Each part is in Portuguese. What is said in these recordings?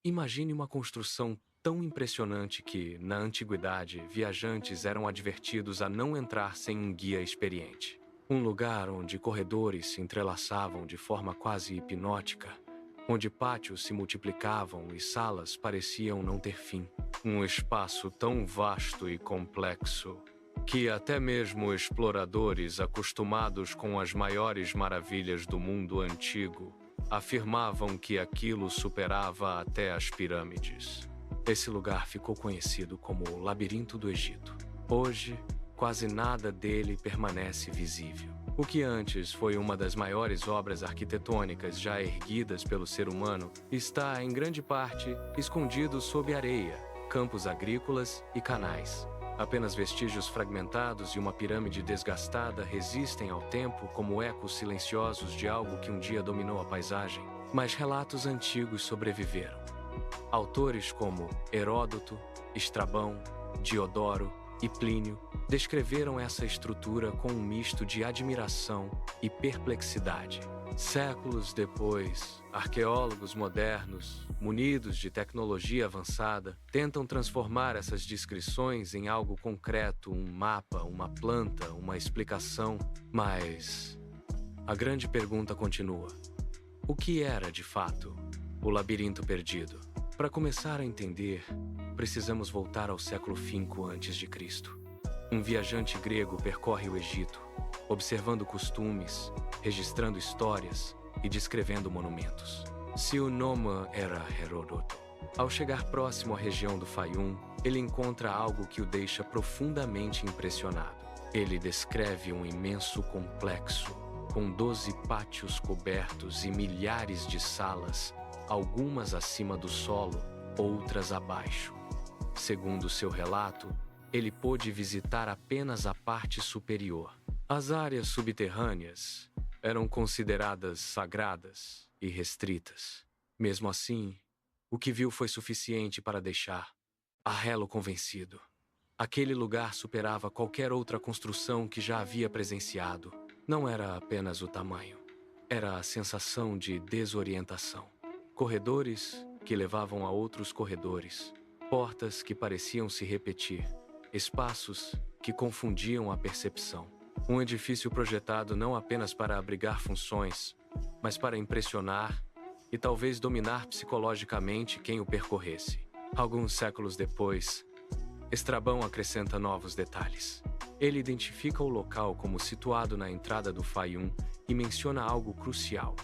Imagine uma construção tão impressionante que, na antiguidade, viajantes eram advertidos a não entrar sem um guia experiente. Um lugar onde corredores se entrelaçavam de forma quase hipnótica, onde pátios se multiplicavam e salas pareciam não ter fim. Um espaço tão vasto e complexo que até mesmo exploradores acostumados com as maiores maravilhas do mundo antigo afirmavam que aquilo superava até as pirâmides. Esse lugar ficou conhecido como o Labirinto do Egito. Hoje, quase nada dele permanece visível. O que antes foi uma das maiores obras arquitetônicas já erguidas pelo ser humano está, em grande parte, escondido sob areia, campos agrícolas e canais. Apenas vestígios fragmentados e uma pirâmide desgastada resistem ao tempo como ecos silenciosos de algo que um dia dominou a paisagem, mas relatos antigos sobreviveram. Autores como Heródoto, Estrabão, Diodoro e Plínio descreveram essa estrutura com um misto de admiração e perplexidade. Séculos depois, arqueólogos modernos, munidos de tecnologia avançada, tentam transformar essas descrições em algo concreto, um mapa, uma planta, uma explicação, mas a grande pergunta continua: o que era, de fato, o labirinto perdido? Para começar a entender, precisamos voltar ao século V a.C. Um viajante grego percorre o Egito, observando costumes, registrando histórias e descrevendo monumentos. Seu nome era Heródoto. Ao chegar próximo à região do Fayum, ele encontra algo que o deixa profundamente impressionado. Ele descreve um imenso complexo, com 12 pátios cobertos e milhares de salas, algumas acima do solo, outras abaixo. Segundo seu relato, ele pôde visitar apenas a parte superior. As áreas subterrâneas eram consideradas sagradas e restritas. Mesmo assim, o que viu foi suficiente para deixar Arrelo convencido. Aquele lugar superava qualquer outra construção que já havia presenciado. Não era apenas o tamanho, era a sensação de desorientação. Corredores que levavam a outros corredores, portas que pareciam se repetir, espaços que confundiam a percepção. Um edifício projetado não apenas para abrigar funções, mas para impressionar e talvez dominar psicologicamente quem o percorresse. Alguns séculos depois, Estrabão acrescenta novos detalhes. Ele identifica o local como situado na entrada do Fayum e menciona algo crucial.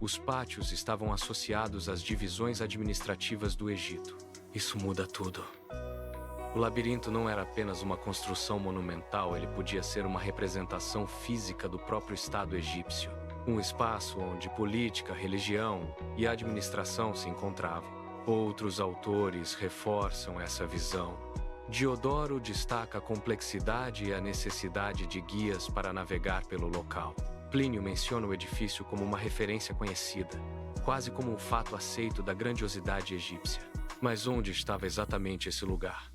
Os pátios estavam associados às divisões administrativas do Egito. Isso muda tudo. O labirinto não era apenas uma construção monumental, ele podia ser uma representação física do próprio Estado egípcio. Um espaço onde política, religião e administração se encontravam. Outros autores reforçam essa visão. Diodoro destaca a complexidade e a necessidade de guias para navegar pelo local. Plínio menciona o edifício como uma referência conhecida, quase como um fato aceito da grandiosidade egípcia. Mas onde estava exatamente esse lugar?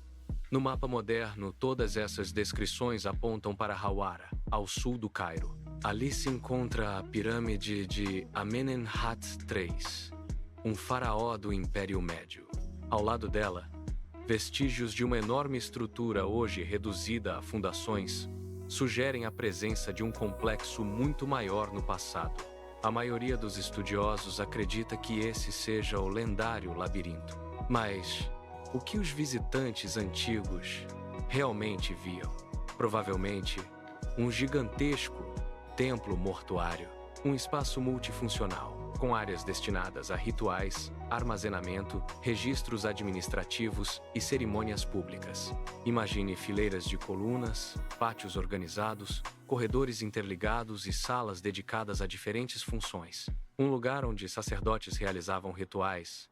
No mapa moderno, todas essas descrições apontam para Hawara, ao sul do Cairo. Ali se encontra a pirâmide de Amenemhat III, um faraó do Império Médio. Ao lado dela, vestígios de uma enorme estrutura hoje reduzida a fundações sugerem a presença de um complexo muito maior no passado. A maioria dos estudiosos acredita que esse seja o lendário labirinto. Mas o que os visitantes antigos realmente viam? Provavelmente um gigantesco templo mortuário, um espaço multifuncional, com áreas destinadas a rituais, armazenamento, registros administrativos e cerimônias públicas. Imagine fileiras de colunas, pátios organizados, corredores interligados e salas dedicadas a diferentes funções. Um lugar onde sacerdotes realizavam rituais,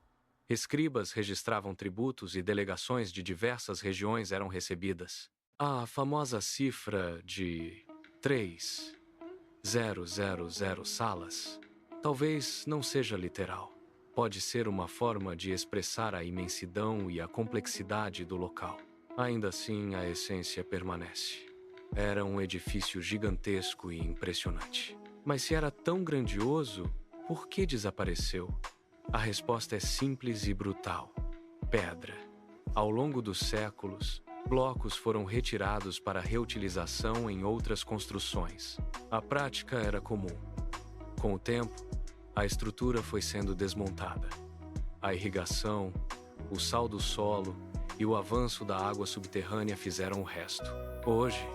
escribas registravam tributos e delegações de diversas regiões eram recebidas. A famosa cifra de 3,000 salas talvez não seja literal. Pode ser uma forma de expressar a imensidão e a complexidade do local. Ainda assim, a essência permanece. Era um edifício gigantesco e impressionante. Mas se era tão grandioso, por que desapareceu? A resposta é simples e brutal: pedra. Ao longo dos séculos, blocos foram retirados para reutilização em outras construções. A prática era comum. Com o tempo, a estrutura foi sendo desmontada. A irrigação, o sal do solo e o avanço da água subterrânea fizeram o resto. Hoje,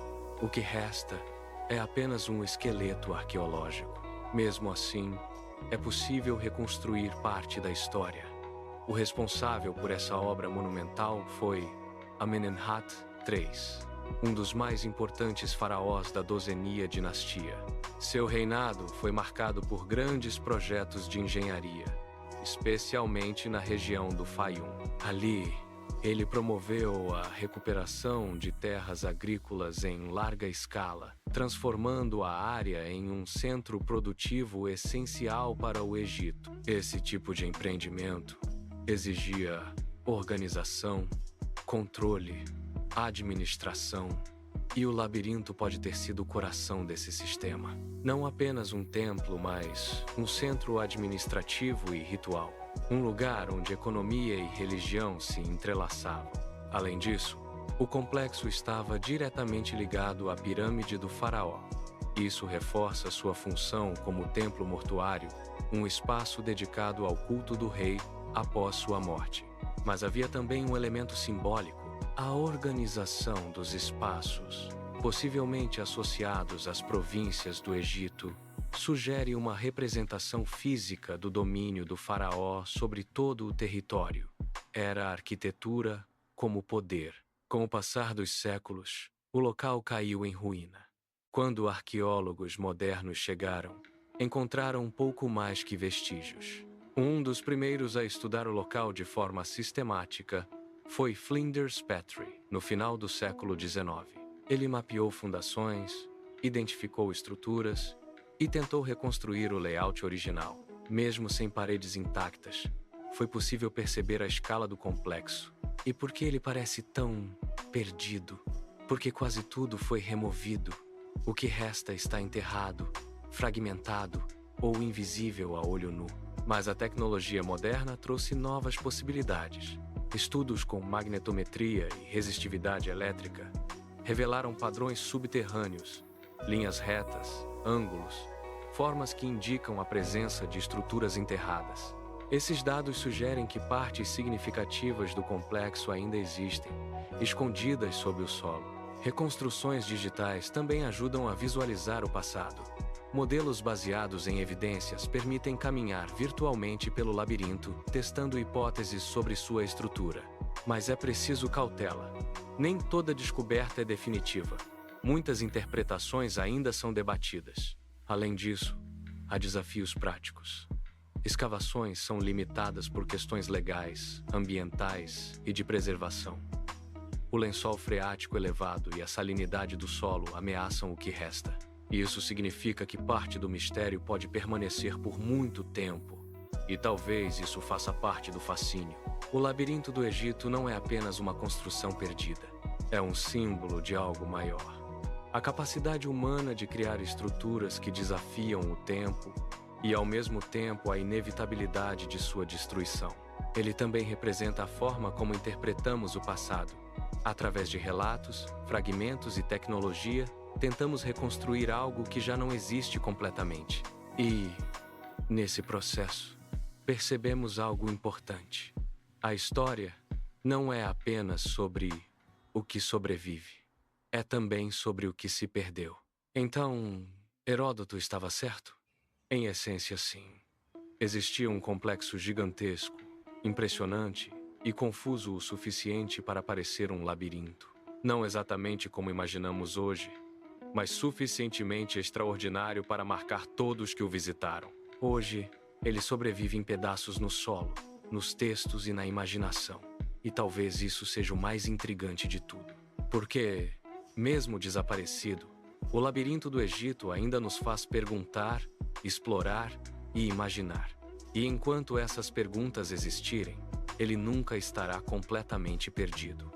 o que resta é apenas um esqueleto arqueológico. Mesmo assim, é possível reconstruir parte da história. O responsável por essa obra monumental foi Amenemhat III, um dos mais importantes faraós da Dozenia dinastia. Seu reinado foi marcado por grandes projetos de engenharia, especialmente na região do Fayum. Ali, ele promoveu a recuperação de terras agrícolas em larga escala, transformando a área em um centro produtivo essencial para o Egito. Esse tipo de empreendimento exigia organização, controle, administração, e o labirinto pode ter sido o coração desse sistema. Não apenas um templo, mas um centro administrativo e ritual. Um lugar onde economia e religião se entrelaçavam. Além disso, o complexo estava diretamente ligado à pirâmide do faraó. Isso reforça sua função como templo mortuário, um espaço dedicado ao culto do rei após sua morte. Mas havia também um elemento simbólico: a organização dos espaços, possivelmente associados às províncias do Egito, sugere uma representação física do domínio do faraó sobre todo o território. Era a arquitetura como poder. Com o passar dos séculos, o local caiu em ruína. Quando arqueólogos modernos chegaram, encontraram um pouco mais que vestígios. Um dos primeiros a estudar o local de forma sistemática foi Flinders Petrie, no final do século XIX. Ele mapeou fundações, identificou estruturas e tentou reconstruir o layout original. Mesmo sem paredes intactas, foi possível perceber a escala do complexo. E por que ele parece tão perdido? Porque quase tudo foi removido. O que resta está enterrado, fragmentado ou invisível a olho nu. Mas a tecnologia moderna trouxe novas possibilidades. Estudos com magnetometria e resistividade elétrica revelaram padrões subterrâneos, linhas retas, ângulos, formas que indicam a presença de estruturas enterradas. Esses dados sugerem que partes significativas do complexo ainda existem, escondidas sob o solo. Reconstruções digitais também ajudam a visualizar o passado. Modelos baseados em evidências permitem caminhar virtualmente pelo labirinto, testando hipóteses sobre sua estrutura. Mas é preciso cautela. Nem toda descoberta é definitiva. Muitas interpretações ainda são debatidas. Além disso, há desafios práticos. Escavações são limitadas por questões legais, ambientais e de preservação. O lençol freático elevado e a salinidade do solo ameaçam o que resta. Isso significa que parte do mistério pode permanecer por muito tempo. E talvez isso faça parte do fascínio. O labirinto do Egito não é apenas uma construção perdida. É um símbolo de algo maior. A capacidade humana de criar estruturas que desafiam o tempo e, ao mesmo tempo, a inevitabilidade de sua destruição. Ele também representa a forma como interpretamos o passado. Através de relatos, fragmentos e tecnologia, tentamos reconstruir algo que já não existe completamente. E, nesse processo, percebemos algo importante. A história não é apenas sobre o que sobrevive. É também sobre o que se perdeu. Então, Heródoto estava certo? Em essência, sim. Existia um complexo gigantesco, impressionante e confuso o suficiente para parecer um labirinto. Não exatamente como imaginamos hoje, mas suficientemente extraordinário para marcar todos que o visitaram. Hoje, ele sobrevive em pedaços no solo, nos textos e na imaginação. E talvez isso seja o mais intrigante de tudo. Porque, mesmo desaparecido, o labirinto do Egito ainda nos faz perguntar, explorar e imaginar. E enquanto essas perguntas existirem, ele nunca estará completamente perdido.